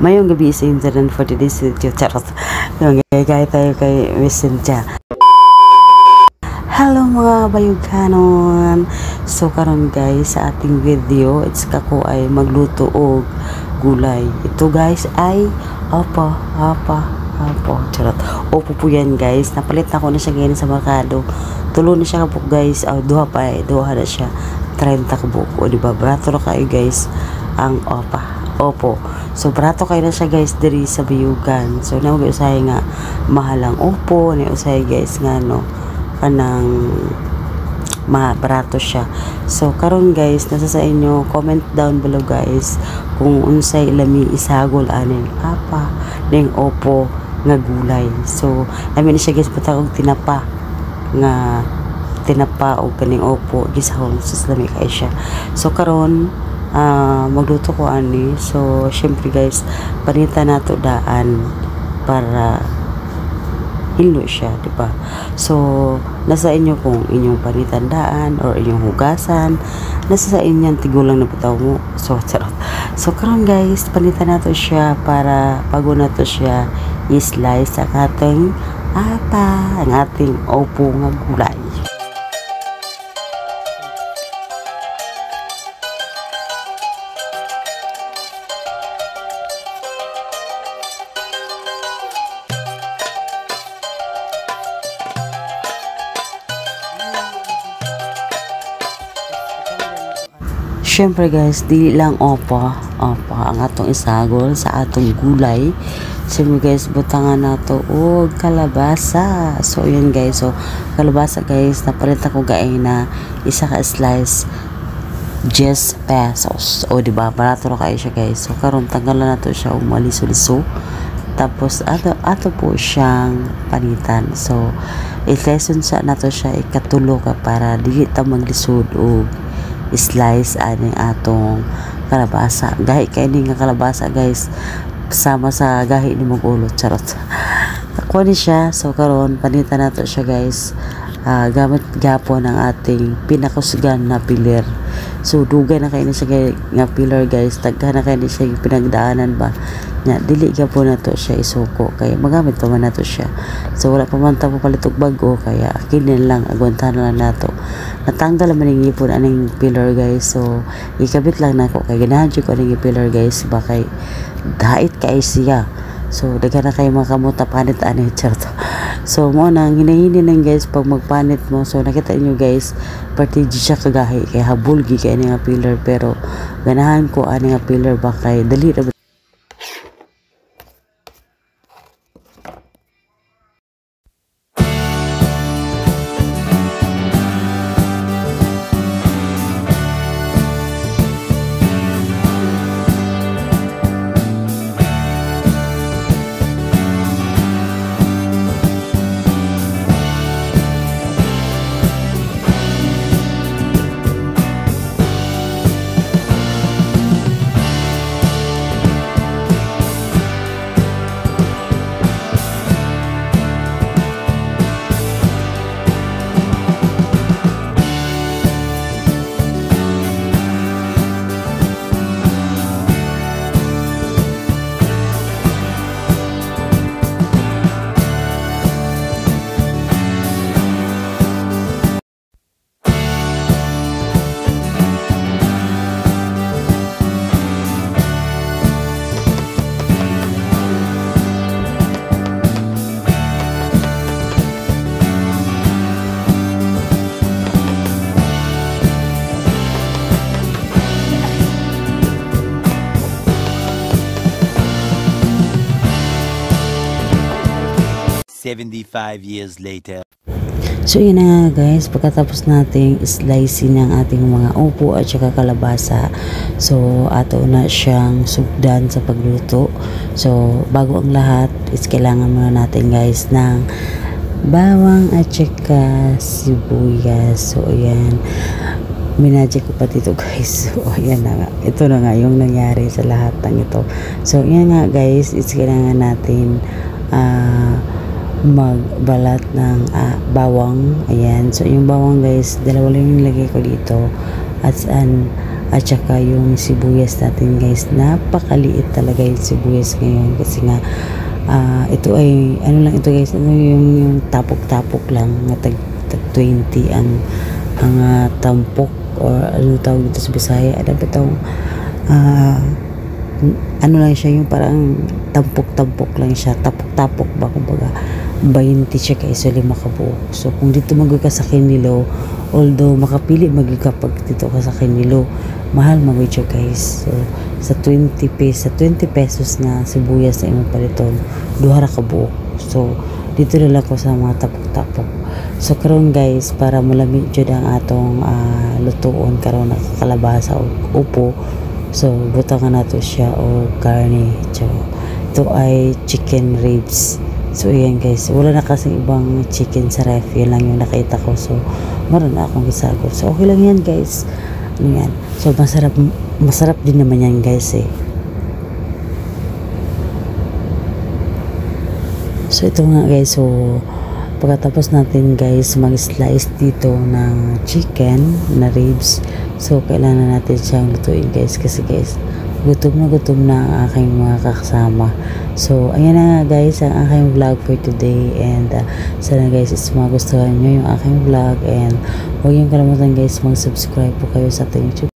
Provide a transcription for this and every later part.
Mayong gabi sa internet for today's video. Charot. Yung gaya tayo kay Miss Cynthia. Hello mga bayuganon. So karon guys sa ating video, it's kako ay magluto og gulay. Ito guys ay opo. Charot. Opo po yan guys. Napalit na ko na siya ngayon sa merkado. Tulo na siya kapok guys. Duha na siya. 30 kabuk. O diba? Barato na kayo guys. Ang opo. So barato kayo na siya guys diri sa bayugan. So na mag-usay nga mahalang opo. Na-usay guys nga no. Kanang barato siya. So karon guys nasa sa inyo, comment down below guys kung unsay lami isagol aning ning opo nga gulay. So amin siya guys butang og tinapa o kaning opo gisahon sa lami kay siya. So karon magluto ko ani. So syempre guys panitan nato daan para hinlo siya, diba? So nasa inyo kung inyong panitandaan or inyong hugasan, nasa sa inyong tigulang na bitaw mo. So charot. So karon guys panitan nato siya para bago nato siya i-slice sa ating ang ating opo nga gulay. Syempre guys, di lang opo ang atong isagol sa atong gulay. Syempre guys, butangan nato og kalabasa. So yun guys, so kalabasa guys, napalit ako gaay na isa ka slice 10 pesos. O diba, barato na kayo siya guys. So karon tanggalan nato siya og maliso-liso. Tapos ato po siyang panitan. So i-lesson sa nato siya ikatulo ka para dili ta maglisod og slice aning atong kalabasa. Gahi kay ni nga kalabasa guys sama sa gahi ni mong ulo. Charot. Kuha ni siya. So karon panitan nato siya guys gamit gapon ang ating pinakusgan na piler. So dugay na kayo ni siya nga piler guys. Taghan na kayo ni siya pinagdaanan ba nya dili gapon nato siya isuko kaya magamit pa man nato siya. So wala pa man ta palit og bago kaya kinin lang agwantahan na lang nato. Natanggal man ning ipon aning pillar guys. So ikabit lang nako kay ganahan jud ko aning pillar guys ba kay dait kay siya. So daghan na kay makamuta panit ani charto. So mo nang hinahini nang guys pag magpanit mo. So nakita niyo guys party siya kagahi kay habulgi kay ani nga pillar pero ganahan ko ani nga pillar ba kay dali ra 75 years later. So yun na nga guys, pagkatapos nating slicing ng ating mga upo at saka kalabasa, so ato na siyang sugdan sa pagluto. So bago ang lahat is kailangan muna natin guys ng bawang at saka sibuyas. So ayan, minadya ko pa dito guys. So ayan na nga, ito na nga yung nangyari sa lahat ng ito. So yan nga guys, is kailangan natin magbalat ng bawang. Ayan, so yung bawang guys, dalawa lang yung lagay ko dito at At saka yung sibuyas natin guys, napakaliit talaga yung sibuyas ngayon kasi nga ito ay ano lang ito guys, ano yung tapok-tapok lang na tag 20 ang tampok, or ano tawag dito sa Bisaya, ano ba tawag, ano lang siya, yung parang tampok-tampok lang siya, tapok-tapok ba, kumbaga 20 siya kaysa 5 kabuok. So kung dito magka sa Kinilo, although makapili magka pag dito ka sa Kinilo, mahal magay siya guys. So sa 20 pesos na sibuyas na imong paliton, duha ra ka buok. So dito na lang ko sa mga tapok-tapok. So karon guys, para malamig jud ang atong lutuon karon na kalabasa o upo. So butangan nato siya o karne. So ito ay chicken ribs. So ayan guys, wala na kasi ibang chicken sa ref, yun lang yung nakita ko. So meron na akong gisagol. So okay lang yan guys. Ano yan? So masarap din naman yan guys eh. So ito nga guys, so pagkatapos natin guys mag-slice dito ng chicken na ribs, so kailangan natin siyang lutuin guys, kasi guys gutom na ang aking mga kasama. So ayan na nga guys ang aking vlog for today, and sana guys is magustuhan nyo yung aking vlog, and huwag yung kalimutan guys mag-subscribe po kayo sa ating YouTube.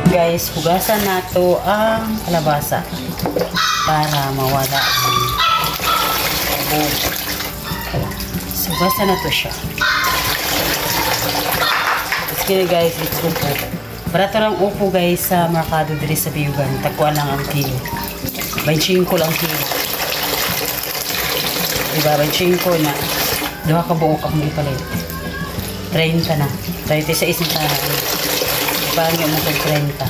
Guys, hugasan nato ang kalabasa para mawala ang buhok. So, hugasan nato siya. Sige guys, it's upo. Barato lang upo guys sa merkado diri sa Biyugan. Takuan lang ang kilo. 25 lang kilo. Diba, 25 na. Duha ka buok akong ipalit. 30 na. 36 na tayo. Bangyo mo kung 30.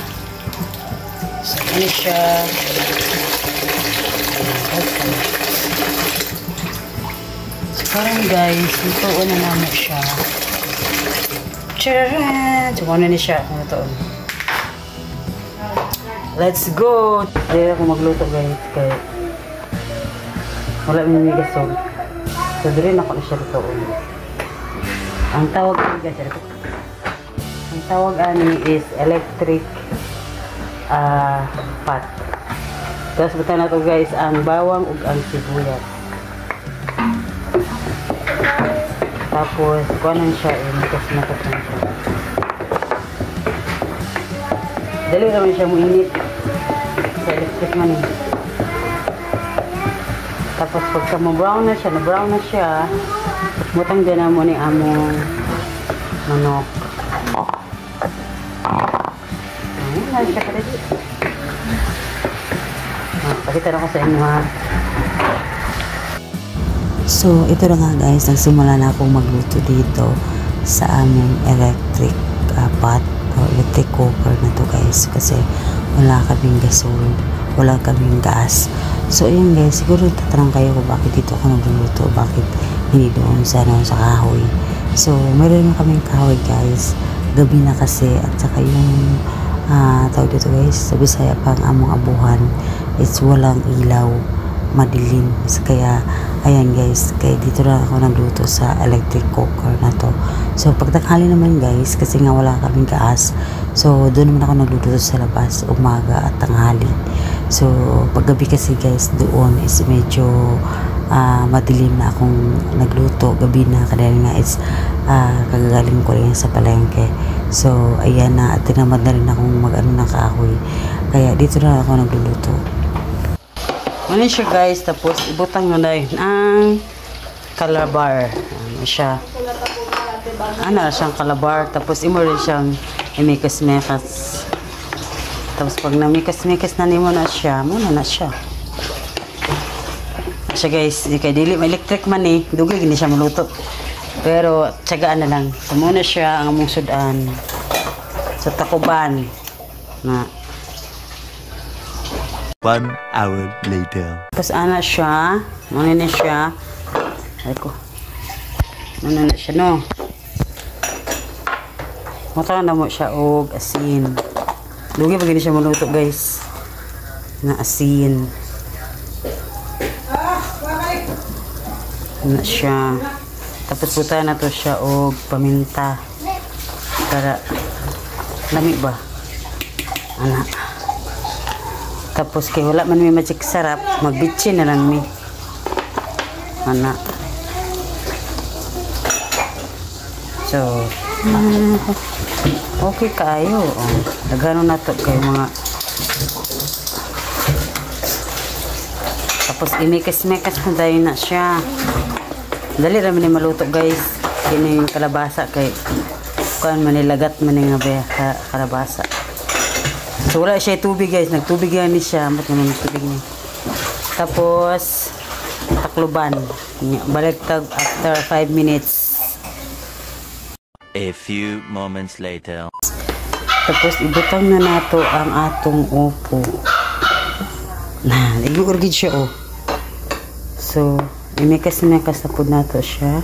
So, ano siya? Okay. So, parang guys, lutoon na naman siya. Tcharan! So, ano na siya kung lutoon. Let's go! Dahil ako magluto guys, kaya wala may gasol. So, dali na ako na siya lutoon. Ang tawag ko guys, ang tawag ani is electric pot. Tapos buta na to guys ang bawang ug ang sibuyas. Tapos kuanan siya mikas na siya. Dali naman siya muinit sa electric man. Tapos pagka brown na siya, butang din na mo ni among manok. Siya ka dito. Pakita na ko sa inyo ha. So ito na nga guys, nagsimula na akong magluto dito sa aming electric pot o electric cooker na to guys, kasi wala kaming gasol, wala kaming gas. So ayun guys, siguro tatanong kayo kung bakit dito ako nagluluto, bakit hindi doon sa kahoy. So meron kaming kahoy guys, gabi na kasi, at saka yung tawag dito guys, sa Bisaya pang among abuhan, it's walang ilaw, madilim. Kaya ayan guys, kaya dito lang ako nagluto sa electric cooker na to. So pagtanghali naman guys, kasi nga wala kaming gas, so doon naman ako nagluto sa labas umaga at tanghali. So paggabi kasi guys, doon is medyo madilim na akong nagluto, gabi na, kadali nga it's kagagaling ko rin sa palengke. So ayan na, at tinamad na rin akong mag-ano ng kahoy, kaya dito na ako nagluluto. Ano siya guys, tapos ibutang mo na yun ang calabar. Ano siya, ano siyang calabar, tapos imo rin siyang imikas-mekas. Tapos pag namikas-mekas na nimo na siya, muna na siya. Siya guys, kay dili may electric man eh, dugay gini siya maluto. Pero tiyagaan na lang. So muna siya ang among sudan sa takuban na 1 hour later. Tapos ana siya. Ano na siya. Ay ko. Ano na siya no. Mata na mo siya og asin. Lugi pag hindi siya maluto guys. Na asin. Na siya. Tapos puta na to siya og paminta. Para lamig ba? Ana. Tapos kay wala man may magic sarap, magbitsin na lang mi. Ana. So, okay kayo. Oh. Nagano na to kay mga. Tapos imikas-mekas mo tayo na siya. Dali raman ni maluto guys. Kini yung kalabasa kay kuan manilagat man nga ba kalabasa. So wala siya tubig guys, nagtubig yan siya, mat naman tubig niya. Tapos takluban. Baliktad after 5 minutes. A few moments later. Tapos ibutang na nato ang atong upo. Na, igurgid siya oh. So, imikas-mekas na po nato siya.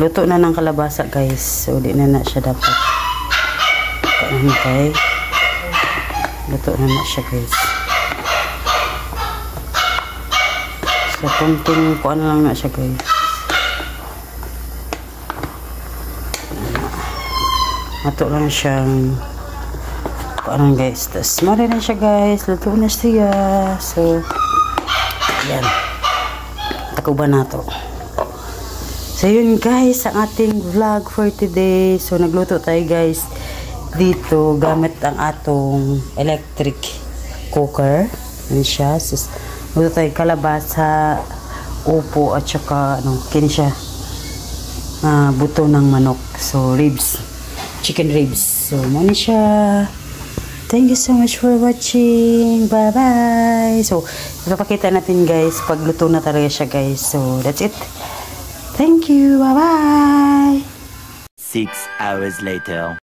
Luto na ng kalabasa guys. So, di na siya dapat. Okay. Luto na siya guys. So, kunting kuan lang na siya guys. Mato lang siyang kuan guys. Tapos, mara na siya guys. Luto na siya. So, yan. Takuban na to. So, yun guys, ang ating vlog for today. So, nagluto tayo guys dito gamit ang atong electric cooker. Yan siya. So, luto tayo kalabasa, upo, at saka, kini siya, buto ng manok. So, ribs. Chicken ribs. So, muna siya. Thank you so much for watching. Bye-bye. So, ipapakita natin guys pag luto na talaga siya guys. So, that's it. Thank you. Bye-bye. 6 hours later.